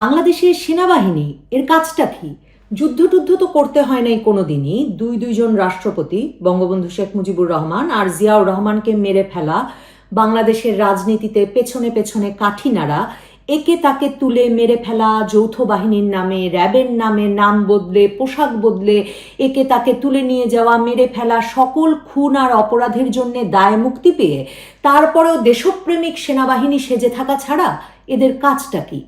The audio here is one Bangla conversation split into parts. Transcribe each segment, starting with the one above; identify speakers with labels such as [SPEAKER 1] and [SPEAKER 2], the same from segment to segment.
[SPEAKER 1] বাংলাদেশের সেনাবাহিনী এর কাজটা কি? যুদ্ধ তো করতে হয় নাই কোনোদিনই। দুইজন রাষ্ট্রপতি বঙ্গবন্ধু শেখ মুজিবুর রহমান আর জিয়াউর রহমানকে মেরে ফেলা, বাংলাদেশের রাজনীতিতে পেছনে পেছনে কাঠি নাড়া, একে তাকে তুলে মেরে ফেলা, যৌথ বাহিনীর নামে র্যাবের নামে নাম বদলে পোশাক বদলে একে তাকে তুলে নিয়ে যাওয়া, মেরে ফেলা, সকল খুন আর অপরাধের জন্য দায় মুক্তি পেয়ে তারপরেও দেশপ্রেমিক সেনাবাহিনী সেজে থাকা ছাড়া এদের কাজটা কি?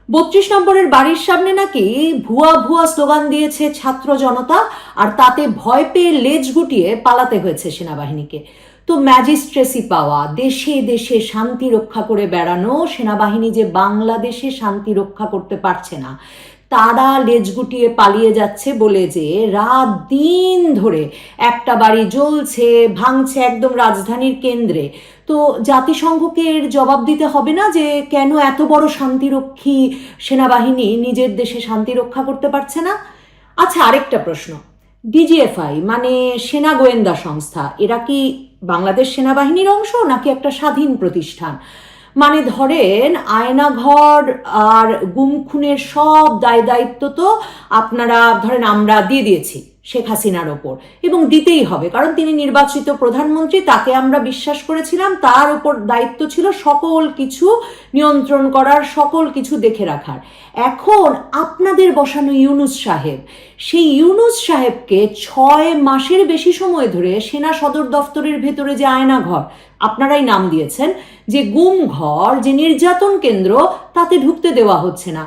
[SPEAKER 1] ৩২ নম্বরের বাড়ির সামনে নাকি ভুয়া ভুয়া স্লোগান দিয়েছে ছাত্র জনতা, আর তাতে ভয় পেয়ে লেজ গুটিয়ে পালাতে হয়েছে সেনাবাহিনীকে। তো ম্যাজিস্ট্রেসি পাওয়া, দেশে দেশে শান্তি রক্ষা করে বেড়ানো সেনাবাহিনী যে বাংলাদেশে শান্তি রক্ষা করতে পারছে না, তারা লেজ গুটিয়ে পালিয়ে যাচ্ছে বলে যে রাত দিন ধরে একটা বাড়ি জ্বলছে ভাঙছে একদম রাজধানীর কেন্দ্রে। তো জাতিসংঘকে এর জবাব দিতে হবে না যে কেন এত বড় শান্তিরক্ষী সেনাবাহিনী নিজের দেশে শান্তি রক্ষা করতে পারছে না? আচ্ছা, আরেকটা প্রশ্ন, ডিজিএফআই মানে সেনা গোয়েন্দা সংস্থা, এরা কি বাংলাদেশ সেনাবাহিনীর অংশ নাকি একটা স্বাধীন প্রতিষ্ঠান? মানে ধরেন আয়নাঘর আর গুম খুনের সব দায় দায়িত্ব তো আপনারা ধরেন আমরা দিয়ে দিয়েছি শেখ হাসিনার ওপর, এবং দিতেই হবে, কারণ তিনি নির্বাচিত প্রধানমন্ত্রী, তাকে আমরা বিশ্বাস করেছিলাম, তার উপর দায়িত্ব ছিল সকল কিছু নিয়ন্ত্রণ করার, সকল কিছু দেখে রাখার। এখন আপনাদের বসানো ইউনুস সাহেব, সেই ইউনুস সাহেবকে 6 মাসের বেশি সময় ধরে সেনা সদর দফতরের ভেতরে যে আয়নাঘর আপনারাই নাম দিয়েছেন, যে গুম ঘর, যে নির্যাতন কেন্দ্র, তাতে ঢুকতে দেওয়া হচ্ছে না।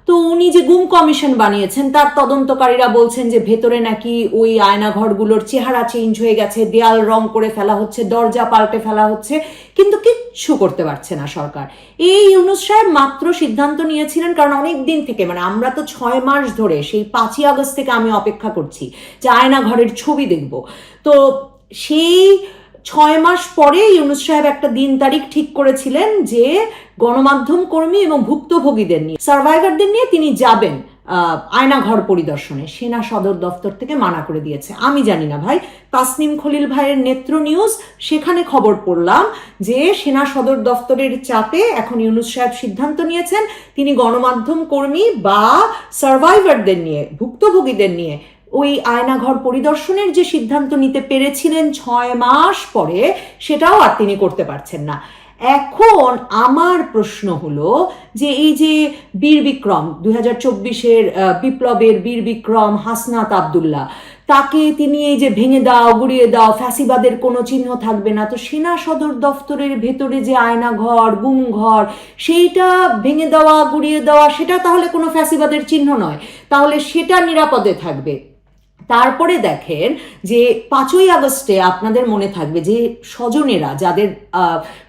[SPEAKER 1] তো উনি যে গুম কমিশন বানিয়েছেন, তার তদন্তকারীরা বলছেন যে ভেতরে নাকি ওই আয়নাঘরগুলোর চেহারা চেঞ্জ হয়ে গেছে, দেয়াল রং করে ফেলা হচ্ছে, দরজা পাল্টে ফেলা হচ্ছে, কিন্তু কিচ্ছু করতে পারছে না সরকার। এই ইউনুস সাহেব মাত্র সিদ্ধান্ত নিয়েছিলেন, কারণ অনেক দিন থেকে, মানে আমরা তো 6 মাস ধরে, সেই 5ই আগস্ট থেকে আমি অপেক্ষা করছি যে আয়নাঘরের ছবি দেখব। তো সেই 6 মাস পরে ইউনুস সাহেব একটা দিন তারিখ ঠিক করেছিলেন যে গণমাধ্যম কর্মী এবং ভুক্তভোগীদের নিয়ে, সার্ভাইভারদের নিয়ে তিনি যাবেন আয়নাঘর পরিদর্শনে। সেনা সদর দফতর থেকে মানা করে দিয়েছে। আমি জানি না ভাই, তাসনিম খলিল ভাইয়ের নেত্র নিউজ, সেখানে খবর পড়লাম যে সেনা সদর দফতরের চাপে এখন ইউনুস সাহেব সিদ্ধান্ত নিয়েছেন তিনি গণমাধ্যম কর্মী বা সার্ভাইভারদের নিয়ে, ভুক্তভোগীদের নিয়ে ওই আয়নাঘর পরিদর্শনের যে সিদ্ধান্ত নিতে পেরেছিলেন 6 মাস পরে, সেটাও আর তিনি করতে পারছেন না। এখন আমার প্রশ্ন হলো যে এই যে বীর বিক্রম 2024-এর বিপ্লবের বীর বিক্রম হাসনাত আবদুল্লাহ, তাকে তিনি এই যে ভেঙে দাও গুড়িয়ে দাও, ফ্যাসিবাদের কোনো চিহ্ন থাকবে না, তো সেনা সদর দফতরের ভেতরে যে আয়নাঘর গুম ঘর, সেইটা ভেঙে দেওয়া গুড়িয়ে দেওয়া, সেটা তাহলে কোনো ফ্যাসিবাদের চিহ্ন নয়, তাহলে সেটা নিরাপদে থাকবে। তারপরে দেখেন যে 5ই আগস্টে আপনাদের মনে থাকবে যে স্বজনেরা, যাদের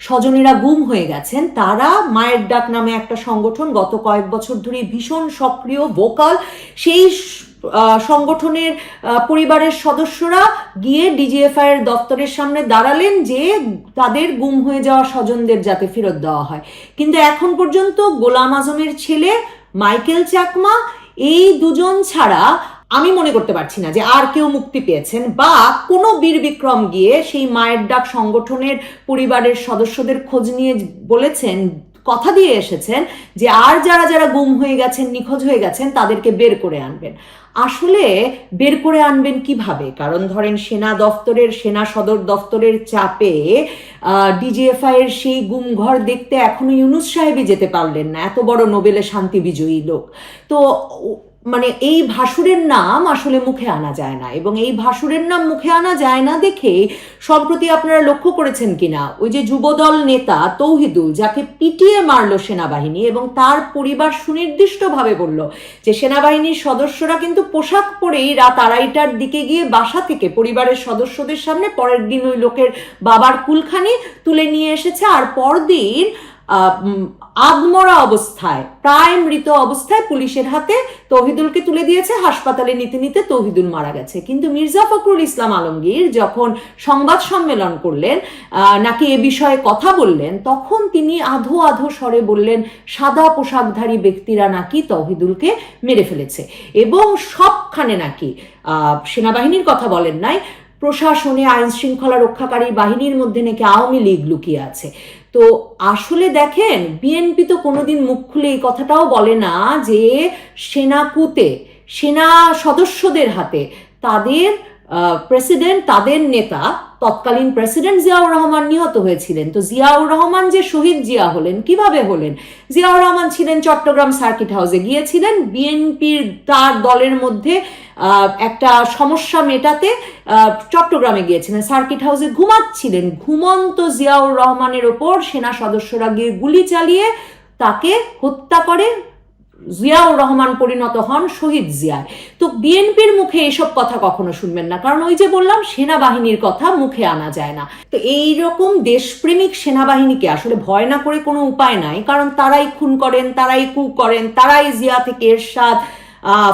[SPEAKER 1] স্বজনেরা গুম হয়ে গেছেন, তারা মায়ের ডাক নামে একটা সংগঠন গত কয়েক বছর ধরে ভীষণ সক্রিয় ভোকাল, সেই সংগঠনের পরিবারের সদস্যরা গিয়ে ডিজিএফআই এর দপ্তরের সামনে দাঁড়ালেন যে তাদের গুম হয়ে যাওয়া স্বজনদের যাতে ফেরত দেওয়া হয়। কিন্তু এখন পর্যন্ত গোলাম আজমের ছেলে মাইকেল চাকমা, এই দুজন ছাড়া আমি মনে করতে পারছি না যে আর কেউ মুক্তি পেয়েছেন, বা কোনো বীর বিক্রম গিয়ে সেই মায়ের ডাক সংগঠনের পরিবারের সদস্যদের খোঁজ নিয়ে বলেছেন, কথা দিয়ে এসেছেন যে আর যারা যারা গুম হয়ে গেছেন, নিখোঁজ হয়ে গেছেন, তাদেরকে বের করে আনবেন। আসলে বের করে আনবেন কিভাবে? কারণ ধরেন সেনা দফতরের, সেনা সদর দফতরের চাপে ডিজিএফআই এর সেই গুমঘর দেখতে এখনো ইউনুস সাহেবই যেতে পারলেন না, এত বড় নোবেলের শান্তি বিজয়ী লোক। তো মানে এই ভাসুরের নাম আসলে মুখে আনা যায় না, এবং এই ভাসুরের নাম মুখে আনা যায় না দেখে সম্প্রতি আপনারা লক্ষ্য করেছেন কিনা, ওই যে যুবদল নেতা তৌহিদুল, যাকে পিটিয়ে মারলো সেনাবাহিনী, এবং তার পরিবার সুনির্দিষ্টভাবে বলল যে সেনাবাহিনীর সদস্যরা কিন্তু পোশাক পরেই রাত 2:30টার দিকে গিয়ে বাসা থেকে পরিবারের সদস্যদের সামনে পরের দিন ওই লোকের বাবার কুলখানি তুলে নিয়ে এসেছে, আর পরদিন আধমরা অবস্থায়, প্রায় মৃত অবস্থায় পুলিশের হাতে তৌহিদুলকে তুলে দিয়েছে। হাসপাতালে নিতে নিতে তৌহিদুল মারা গেছে। কিন্তু মির্জা ফখরুল ইসলাম আলমগীর যখন সংবাদ সম্মেলন করলেন, নাকি এ বিষয়ে কথা বললেন, তখন তিনি আধো আধো স্বরে বললেন সাদা পোশাকধারী ব্যক্তিরা নাকি তৌহিদুলকে মেরে ফেলেছে, এবং সবখানে নাকি সেনাবাহিনীর কথা বলেন নাই, প্রশাসনে, আইন শৃঙ্খলা রক্ষাকারী বাহিনীর মধ্যে নাকি আওয়ামী লীগ লুকিয়ে আছে। তো আসলে দেখেন, বিএনপি তো কোনোদিন মুখ খুলে এই কথাটাও বলে না যে সেনাকুতে, সেনা সদস্যদের হাতে তাদের প্রেসিডেন্ট, তাদের নেতা তৎকালীন প্রেসিডেন্ট জিয়াউর রহমান নিহত হয়েছিলেন। তো জিয়াউর রহমান যে শহীদ জিয়া হলেন, কিভাবে হলেন? জিয়াউর রহমান ছিলেন চট্টগ্রাম সার্কিট হাউসে, গিয়েছিলেন বিএনপির তার দলের মধ্যে একটা সমস্যা মেটাতে চট্টগ্রামে গিয়েছিলেন, সার্কিট হাউসে ঘুমাচ্ছিলেন। ঘুমন্ত জিয়াউর রহমানের ওপর সেনা সদস্যরা গিয়ে গুলি চালিয়ে তাকে হত্যা করে, জিয়াউর রহমান পরিণত হন শহীদ জিয়ায়। তো বিএনপির মুখে এসব কথা কখনো শুনবেন না, কারণ ওই যে বললাম, সেনাবাহিনীর কথা মুখে আনা যায় না। তো এইরকম দেশপ্রেমিক সেনাবাহিনীকে আসলে ভয় না করে কোনো উপায় নাই, কারণ তারাই খুন করেন, তারাই কু করেন, তারাই জিয়া থেকে এরশাদ,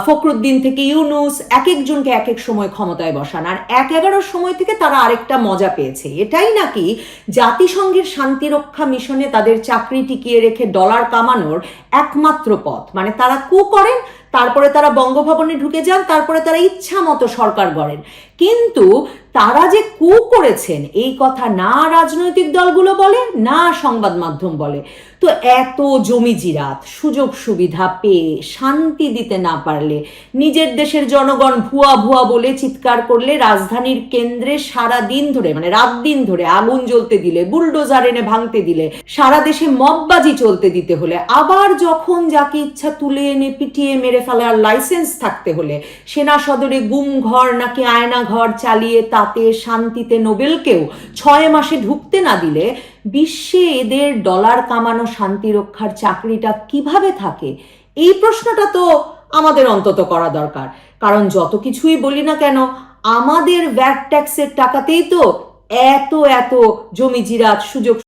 [SPEAKER 1] ফখরুদ্দিন থেকে ইউনুস, এক একজনকে এক এক সময় ক্ষমতায় বসান। আর ১/১১ সময় থেকে তারা আরেকটা মজা পেয়েছে, এটাই নাকি জাতিসংঘের শান্তিরক্ষা মিশনে তাদের চাকরি টিকিয়ে রেখে ডলার কামানোর একমাত্র পথ। মানে তারা কু করেন, তারপরে তারা বঙ্গভবনে ঢুকে যান, তারপরে তারা ইচ্ছা মতো সরকার গড়েন। কিন্তু তারা যে কু করেছেন এই কথা না রাজনৈতিক দলগুলো বলে, না সংবাদ মাধ্যম বলে। তো এত জমি জিরাত, সুযোগ সুবিধা পেয়ে শান্তি দিতে না পারলে, নিজের দেশের জনগণ ভুয়া ভুয়া বলে চিৎকার করলে, রাজধানীর কেন্দ্রে সারা দিন ধরে, মানে রাত দিন ধরে আগুন জ্বলতে দিলে, বুলডোজার এনে ভাঙতে দিলে, সারা দেশে মববাজি চলতে দিতে হলে, আবার যখন যাকে ইচ্ছা তুলে এনে পিটিয়ে মেরে ফেলার লাইসেন্স থাকতে হলে, সেনা সদরে গুম ঘর নাকি আয়না ঘর চালিয়ে তাতে শান্তিতে নোবেলকেও 6 মাসে ঢুকতে না দিলে, বিশ্বে এদের ডলার কামানো শান্তি রক্ষার চাকরিটা কিভাবে থাকে? এই প্রশ্নটা তো আমাদের অন্তত করা দরকার। কারণ যত কিছুই বলি না কেন, আমাদের ভ্যাট ট্যাক্সের টাকাতেই তো এত এত জমি জিরাত, সুযোগ